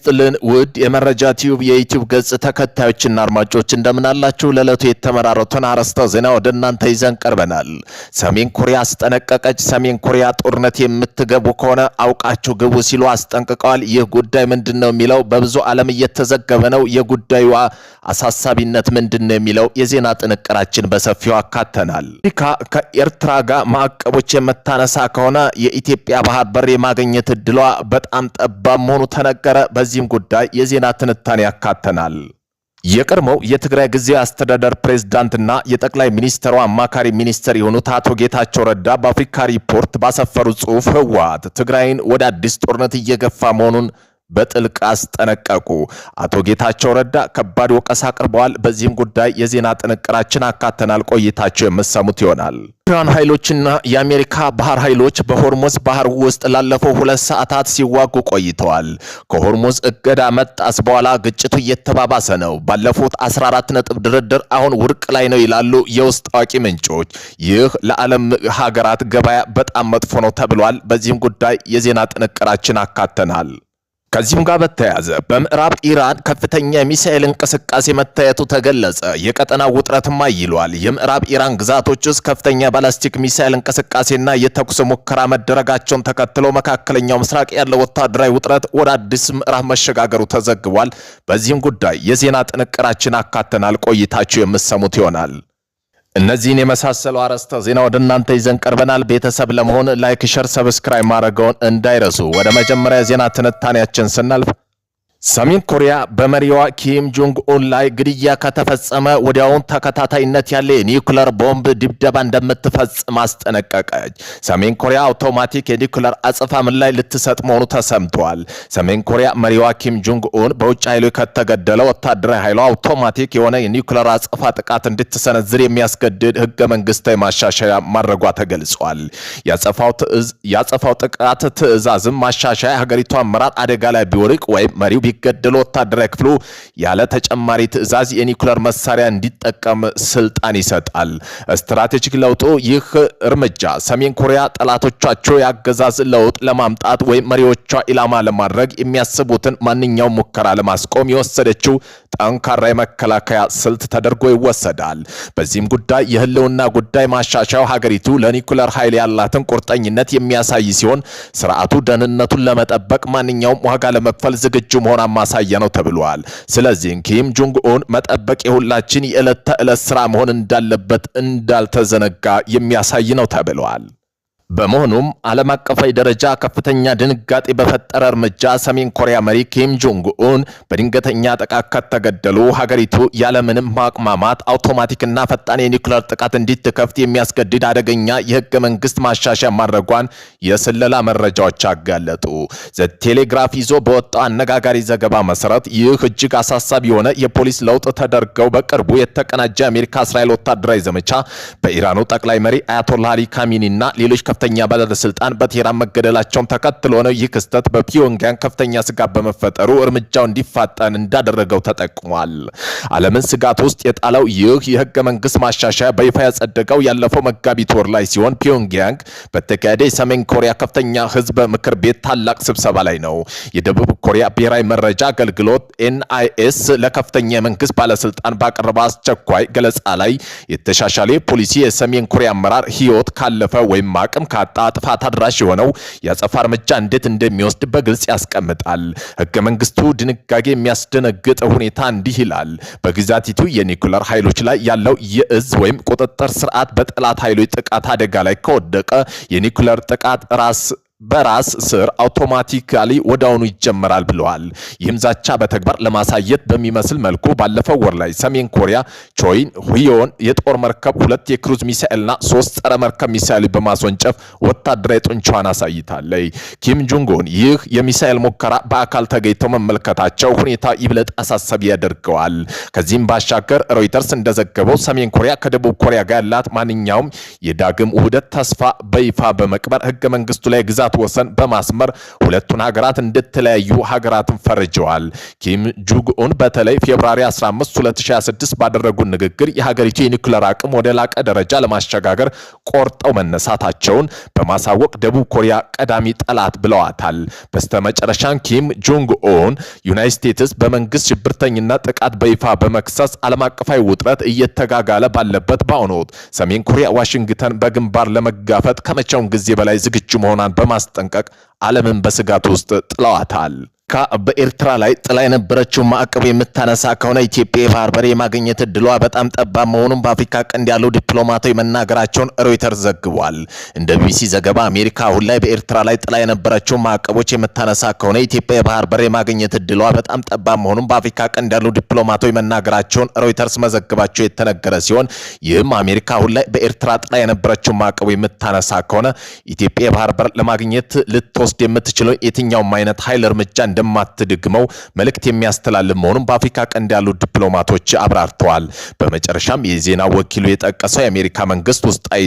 ይስጥልን ውድ የመረጃ ቲዩብ የዩቲዩብ ገጽ ተከታዮችና አድማጮች እንደምን አላችሁ? ለዕለቱ የተመራረጡን አርዕስተ ዜና ወደ እናንተ ይዘን ቀርበናል። ሰሜን ኮሪያ አስጠነቀቀች። ሰሜን ኮሪያ ጦርነት የምትገቡ ከሆነ አውቃችሁ ግቡ ሲሉ አስጠንቅቀዋል። ይህ ጉዳይ ምንድነው የሚለው በብዙ ዓለም እየተዘገበ ነው። የጉዳዩ አሳሳቢነት ምንድነው የሚለው የዜና ጥንቅራችን በሰፊው አካተናል። ከኤርትራ ጋር ማዕቀቦች የምታነሳ ከሆነ የኢትዮጵያ ባህር በር የማግኘት እድሏ በጣም ጠባብ መሆኑ ተነገረ። በዚህም ጉዳይ የዜና ትንታኔ ያካተናል። የቀድሞው የትግራይ ጊዜያዊ አስተዳደር ፕሬዝዳንትና የጠቅላይ ሚኒስትሩ አማካሪ ሚኒስትር የሆኑት አቶ ጌታቸው ረዳ በአፍሪካ ሪፖርት ባሰፈሩት ጽሑፍ ህወሓት ትግራይን ወደ አዲስ ጦርነት እየገፋ መሆኑን በጥልቅ አስጠነቀቁ። አቶ ጌታቸው ረዳ ከባድ ወቀሳ አቅርበዋል። በዚህም ጉዳይ የዜና ጥንቅራችን አካተናል። ቆይታቸው የምትሰሙት ይሆናል። ኢራን ኃይሎችና የአሜሪካ ባህር ኃይሎች በሆርሙዝ ባህር ውስጥ ላለፈው 2 ሰዓታት ሲዋጉ ቆይተዋል። ከሆርሙዝ እገዳ መጣስ በኋላ ግጭቱ እየተባባሰ ነው። ባለፉት 14 ነጥብ ድርድር አሁን ውድቅ ላይ ነው ይላሉ የውስጥ አዋቂ ምንጮች። ይህ ለዓለም ሀገራት ገበያ በጣም መጥፎ ነው ተብሏል። በዚህም ጉዳይ የዜና ጥንቅራችን አካተናል። ከዚህም ጋር በተያያዘ በምዕራብ ኢራን ከፍተኛ የሚሳኤል እንቅስቃሴ መታየቱ ተገለጸ። የቀጠናው ውጥረትም አይሏል። የምዕራብ ኢራን ግዛቶች ውስጥ ከፍተኛ ባላስቲክ ሚሳኤል እንቅስቃሴና የተኩስ ሙከራ መደረጋቸውን ተከትሎ መካከለኛው ምስራቅ ያለው ወታደራዊ ውጥረት ወደ አዲስ ምዕራፍ መሸጋገሩ ተዘግቧል። በዚህም ጉዳይ የዜና ጥንቅራችን አካተናል። ቆይታችሁ የምትሰሙት ይሆናል። እነዚህን የመሳሰሉ አርዕስተ ዜና ወደ እናንተ ይዘን ቀርበናል። ቤተሰብ ለመሆን ላይክ፣ ሸር፣ ሰብስክራይብ ማድረግዎን እንዳይረሱ። ወደ መጀመሪያ ዜና ትንታኔያችን ስናልፍ ሰሜን ኮሪያ በመሪዋ ኪም ጆንግ ኡን ላይ ግድያ ከተፈጸመ ወዲያውን ተከታታይነት ያለ የኒውክሌር ቦምብ ድብደባ እንደምትፈጽም አስጠነቀቀች። ሰሜን ኮሪያ አውቶማቲክ የኒውክሌር አጸፋ ምላሽ ልትሰጥ መሆኑ ተሰምቷል። ሰሜን ኮሪያ መሪዋ ኪም ጆንግ ኡን በውጭ ኃይሎች ከተገደለ ወታደራዊ ኃይሏ አውቶማቲክ የሆነ የኒውክሌር አጸፋ ጥቃት እንድትሰነዝር የሚያስገድድ ህገ መንግስታዊ ማሻሻያ ማድረጓ ተገልጿል። ያጸፋው ጥቃት ትዕዛዝም ማሻሻያ ሀገሪቱ አመራር አደጋ ላይ ቢወድቅ ወይም መሪው ገደለ ወታደራዊ ክፍሉ ያለ ተጨማሪ ትዕዛዝ የኒውክሌር መሳሪያ እንዲጠቀም ስልጣን ይሰጣል። ስትራቴጂክ ለውጡ ይህ እርምጃ ሰሜን ኮሪያ ጠላቶቻቸው ያገዛዝ ለውጥ ለማምጣት ወይም መሪዎቿ ኢላማ ለማድረግ የሚያስቡትን ማንኛውም ሙከራ ለማስቆም የወሰደችው ጠንካራ የመከላከያ ስልት ተደርጎ ይወሰዳል። በዚህም ጉዳይ የህልውና ጉዳይ ማሻሻያው ሀገሪቱ ለኒውክሌር ኃይል ያላትን ቁርጠኝነት የሚያሳይ ሲሆን ስርዓቱ ደህንነቱን ለመጠበቅ ማንኛውም ዋጋ ለመክፈል ዝግጁ መሆን ማሳያ ነው ተብሏል። ስለዚህ ኪም ጆንግ ኡን መጠበቅ የሁላችን የዕለት ተዕለት ስራ መሆን እንዳለበት እንዳልተዘነጋ የሚያሳይ ነው ተብሏል። በመሆኑም ዓለም አቀፋዊ ደረጃ ከፍተኛ ድንጋጤ በፈጠረ እርምጃ ሰሜን ኮሪያ መሪ ኪም ጆንግ ኡን በድንገተኛ ጥቃት ከተገደሉ ሀገሪቱ ያለምንም ማቅማማት አውቶማቲክና ፈጣን የኒውክሌር ጥቃት እንድትከፍት የሚያስገድድ አደገኛ የህገ መንግስት ማሻሻያ ማድረጓን የስለላ መረጃዎች አጋለጡ። ዘቴሌግራፍ ይዞ በወጣው አነጋጋሪ ዘገባ መሰረት ይህ እጅግ አሳሳቢ የሆነ የፖሊስ ለውጥ ተደርገው በቅርቡ የተቀናጀ አሜሪካ እስራኤል ወታደራዊ ዘመቻ በኢራኑ ጠቅላይ መሪ አያቶላህ አሊ ካሚኒና ሌሎች ከፍተኛ ባለስልጣን በቴህራን መገደላቸውን ተከትሎ ነው። ይህ ክስተት በፒዮንግያንግ ከፍተኛ ስጋት በመፈጠሩ እርምጃው እንዲፋጠን እንዳደረገው ተጠቅሟል። ዓለምን ስጋት ውስጥ የጣለው ይህ የህገ መንግስት ማሻሻያ በይፋ ያጸደቀው ያለፈው መጋቢት ወር ላይ ሲሆን ፒዮንግያንግ በተካሄደ የሰሜን ኮሪያ ከፍተኛ ህዝብ ምክር ቤት ታላቅ ስብሰባ ላይ ነው። የደቡብ ኮሪያ ብሔራዊ መረጃ አገልግሎት ኤንአይኤስ ለከፍተኛ የመንግስት ባለስልጣን ባቀረበው አስቸኳይ ገለጻ ላይ የተሻሻለ ፖሊሲ የሰሜን ኮሪያ አመራር ህይወት ካለፈ ወይም አቅም ካጣ ጥፋት አድራሽ የሆነው የአጸፋ እርምጃ እንዴት እንደሚወስድ በግልጽ ያስቀምጣል። ህገ መንግስቱ ድንጋጌ የሚያስደነግጥ ሁኔታ እንዲህ ይላል። በግዛቲቱ የኒውክሌር ኃይሎች ላይ ያለው የእዝ ወይም ቁጥጥር ስርዓት በጠላት ኃይሎች ጥቃት አደጋ ላይ ከወደቀ የኒውክሌር ጥቃት በራስ ስር አውቶማቲካሊ ወዳውኑ ይጀመራል ብለዋል። ይህም ዛቻ በተግባር ለማሳየት በሚመስል መልኩ ባለፈው ወር ላይ ሰሜን ኮሪያ ቾይን ሁዮን የጦር መርከብ 2 የክሩዝ ሚሳኤልና 3 ጸረ መርከብ ሚሳኤል በማስወንጨፍ ወታደራዊ ጡንቻዋን አሳይታለች። ኪም ጆንግ ኡን ይህ የሚሳኤል ሙከራ በአካል ተገኝተው መመልከታቸው ሁኔታ ይብለጥ አሳሳቢ ያደርገዋል። ከዚህም ባሻገር ሮይተርስ እንደዘገበው ሰሜን ኮሪያ ከደቡብ ኮሪያ ጋር ያላት ማንኛውም የዳግም ውህደት ተስፋ በይፋ በመቅበር ህገ መንግስቱ ላይ ግዛ የግዛት ወሰን በማስመር ሁለቱን ሀገራት እንደተለያዩ ሀገራትን ፈርጀዋል። ኪም ጆንግ ኡን በተለይ ፌብሩዋሪ 15 2026 ባደረጉት ንግግር የሀገሪቱ የኒውክሌር አቅም ወደ ላቀ ደረጃ ለማሸጋገር ቆርጠው መነሳታቸውን በማሳወቅ ደቡብ ኮሪያ ቀዳሚ ጠላት ብለዋታል። በስተመጨረሻም ኪም ጆንግ ኡን ዩናይትድ ስቴትስ በመንግስት ሽብርተኝነት ጥቃት በይፋ በመክሰስ ዓለም አቀፋዊ ውጥረት እየተጋጋለ ባለበት በአሁኑ ወቅት ሰሜን ኮሪያ ዋሽንግተን በግንባር ለመጋፈጥ ከመቼውም ጊዜ በላይ ዝግጁ መሆኗን በማስጠንቀቅ ዓለምን በስጋት ውስጥ ጥለዋታል። በኤርትራ ላይ ጥላ የነበረችው ማዕቀብ የምታነሳ ከሆነ ኢትዮጵያ የባህር በር የማግኘት እድሏ በጣም ጠባብ መሆኑን በአፍሪካ ቀንድ ያሉ ዲፕሎማቶች መናገራቸውን ሮይተርስ ዘግቧል። እንደ ቢቢሲ ዘገባ አሜሪካ አሁን ላይ በኤርትራ ላይ ጥላ የነበረችው ማዕቀቦች የምታነሳ ከሆነ ኢትዮጵያ የባህር በር የማግኘት እድሏ በጣም ጠባብ መሆኑን በአፍሪካ ቀንድ ያሉ ዲፕሎማቶች መናገራቸውን ሮይተርስ መዘግባቸው የተነገረ ሲሆን ይህም አሜሪካ አሁን ላይ በኤርትራ ጥላ የነበረችው ማዕቀቡ የምታነሳ ከሆነ ኢትዮጵያ የባህር በር ለማግኘት ልትወስድ የምትችለው የትኛውም አይነት ኃይል እርምጃ እንደማትደግመው መልእክት የሚያስተላልፍ መሆኑን በአፍሪካ ቀንድ ያሉ ዲፕሎማቶች አብራርተዋል። በመጨረሻም የዜና ወኪሉ የጠቀሰው የአሜሪካ መንግስት ውስጣዊ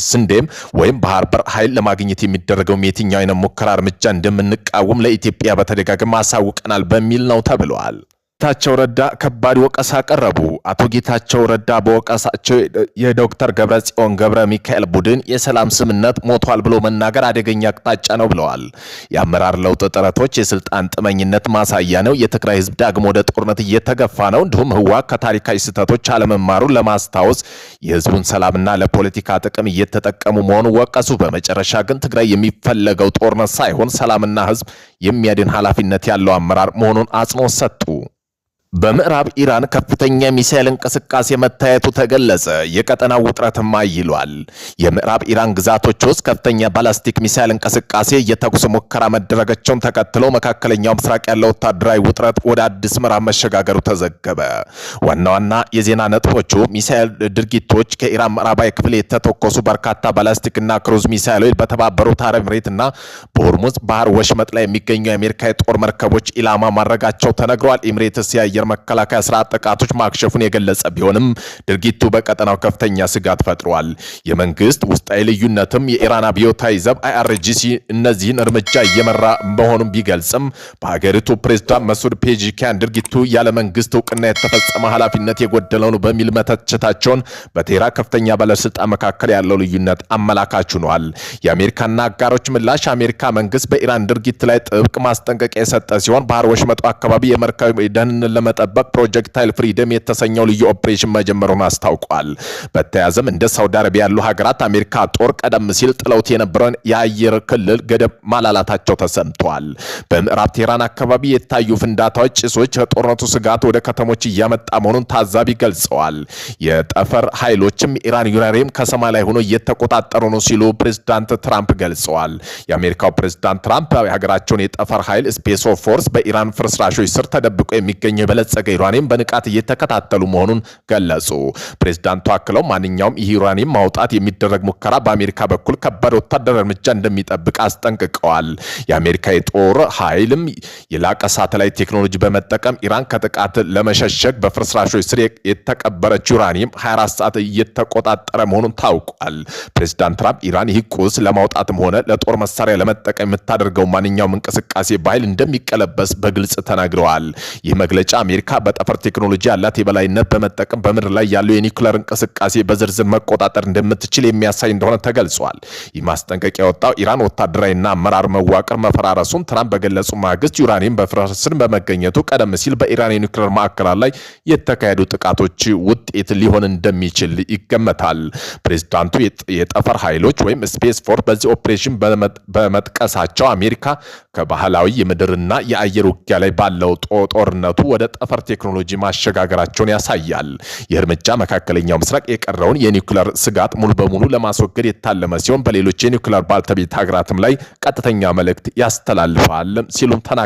ስንዴም ወይም ባህር በር ኃይል ለማግኘት የሚደረገው የትኛው አይነት ሙከራ እርምጃ እንደምንቃወም ለኢትዮጵያ በተደጋጋሚ አሳውቀናል በሚል ነው ተብሏል። ጌታቸው ረዳ ከባድ ወቀሳ ቀረቡ። አቶ ጌታቸው ረዳ በወቀሳቸው የዶክተር ደብረጽዮን ገብረ ሚካኤል ቡድን የሰላም ስምምነት ሞቷል ብሎ መናገር አደገኛ አቅጣጫ ነው ብለዋል። የአመራር ለውጥ ጥረቶች የስልጣን ጥመኝነት ማሳያ ነው። የትግራይ ህዝብ ዳግሞ ወደ ጦርነት እየተገፋ ነው። እንዲሁም ህወሓት ከታሪካዊ ስህተቶች አለመማሩን ለማስታወስ የህዝቡን ሰላምና ለፖለቲካ ጥቅም እየተጠቀሙ መሆኑን ወቀሱ። በመጨረሻ ግን ትግራይ የሚፈለገው ጦርነት ሳይሆን ሰላምና ህዝብ የሚያድን ኃላፊነት ያለው አመራር መሆኑን አጽንኦት ሰጡ። በምዕራብ ኢራን ከፍተኛ ሚሳኤል እንቅስቃሴ መታየቱ ተገለጸ። የቀጠናው ውጥረትም አይሏል። የምዕራብ ኢራን ግዛቶች ውስጥ ከፍተኛ ባላስቲክ ሚሳኤል እንቅስቃሴ የተኩስ ሙከራ መደረጋቸውን ተከትሎ መካከለኛው ምስራቅ ያለው ወታደራዊ ውጥረት ወደ አዲስ ምዕራብ መሸጋገሩ ተዘገበ። ዋና ዋና የዜና ነጥቦቹ ሚሳኤል ድርጊቶች ከኢራን ምዕራባዊ ክፍል የተተኮሱ በርካታ ባላስቲክና ክሩዝ ሚሳኤሎች በተባበሩት አረብ ኤሚሬትና በሆርሙዝ ባህር ወሽመጥ ላይ የሚገኙ የአሜሪካ የጦር መርከቦች ኢላማ ማድረጋቸው ተነግሯል። ኤሚሬትስ የአየር መከላከያ ስርዓት ጥቃቶች ማክሸፉን የገለጸ ቢሆንም ድርጊቱ በቀጠናው ከፍተኛ ስጋት ፈጥሯል። የመንግስት ውስጣዊ ልዩነትም የኢራን አብዮታዊ ዘብ IRGC እነዚህን እርምጃ እየመራ መሆኑን ቢገልጽም በሀገሪቱ ፕሬዝዳንት መሱድ ፔጂኪያን ድርጊቱ ያለ መንግስት እውቅና የተፈጸመ ኃላፊነት የጎደለው ነው በሚል መተቸታቸውን በቴህራን ከፍተኛ ባለስልጣን መካከል ያለው ልዩነት አመላካች ሆኗል። የአሜሪካና አጋሮች ምላሽ አሜሪካ መንግስት በኢራን ድርጊት ላይ ጥብቅ ማስጠንቀቂያ የሰጠ ሲሆን ባህር ወሽመጡ አካባቢ የመርከብ ደህንነት ለመጠበቅ ፕሮጀክታይል ፍሪደም የተሰኘው ልዩ ኦፕሬሽን መጀመሩን አስታውቋል። በተያያዘም እንደ ሳውዲ አረቢያ ያሉ ሀገራት አሜሪካ ጦር ቀደም ሲል ጥለውት የነበረውን የአየር ክልል ገደብ ማላላታቸው ተሰምቷል። በምዕራብ ቴህራን አካባቢ የታዩ ፍንዳታዎች፣ ጭሶች ከጦርነቱ ስጋት ወደ ከተሞች እያመጣ መሆኑን ታዛቢ ገልጸዋል። የጠፈር ኃይሎችም ኢራን ዩራኒየም ከሰማይ ላይ ሆኖ እየተቆጣጠሩ ነው ሲሉ ፕሬዝዳንት ትራምፕ ገልጸዋል። የአሜሪካው ፕሬዝዳንት ትራምፕ የሀገራቸውን የጠፈር ኃይል ስፔስ ፎርስ በኢራን ፍርስራሾች ስር ተደብቆ የሚገኘው የበለጸገ ዩራኒየም በንቃት እየተከታተሉ መሆኑን ገለጹ። ፕሬዝዳንቱ አክለው ማንኛውም ይህ ዩራኒየም ማውጣት የሚደረግ ሙከራ በአሜሪካ በኩል ከባድ ወታደራዊ እርምጃ እንደሚጠብቅ አስጠንቅቀዋል። የአሜሪካ የጦር ኃይልም የላቀ ሳተላይት ቴክኖሎጂ በመጠቀም ኢራን ከጥቃት ለመሸሸግ በፍርስራሾች ስር የተቀበረች ዩራኒየም 24 ሰዓት እየተቆጣጠረ መሆኑን ታውቋል። ፕሬዝዳንት ትራምፕ ኢራን ይህ ቁስ ለማውጣትም ሆነ ለጦር መሳሪያ ለመጠቀም የምታደርገው ማንኛውም እንቅስቃሴ በኃይል እንደሚቀለበስ በግልጽ ተናግረዋል። ይህ መግለጫ አሜሪካ በጠፈር ቴክኖሎጂ ያላት የበላይነት በመጠቀም በምድር ላይ ያለው የኒውክሌር እንቅስቃሴ በዝርዝር መቆጣጠር እንደምትችል የሚያሳይ እንደሆነ ተገልጿል። ይህ ማስጠንቀቂያ የወጣው ኢራን ወታደራዊና አመራር መዋቅር መፈራረሱን ትራምፕ በገለጹ ማግስት ዩራኒየም በፍርስራሽ ስር በመገኘቱ ቀደም ሲል በኢራን የኒውክሌር ማዕከላት ላይ የተካሄዱ ጥቃቶች ውጤት ሊሆን እንደሚችል ይገመታል። ፕሬዝዳንቱ የጠፈር ኃይሎች ወይም ስፔስ ፎርስ በዚህ ኦፕሬሽን በመጥቀሳቸው አሜሪካ ከባህላዊ የምድርና የአየር ውጊያ ላይ ባለው ጦርነቱ ወደ ጠፈር ቴክኖሎጂ ማሸጋገራቸውን ያሳያል። ይህ እርምጃ መካከለኛው ምስራቅ የቀረውን የኒውክሌር ስጋት ሙሉ በሙሉ ለማስወገድ የታለመ ሲሆን በሌሎች የኒውክሌር ባለቤት ሀገራትም ላይ ቀጥተኛ መልእክት ያስተላልፋል ሲሉም ተናግረዋል።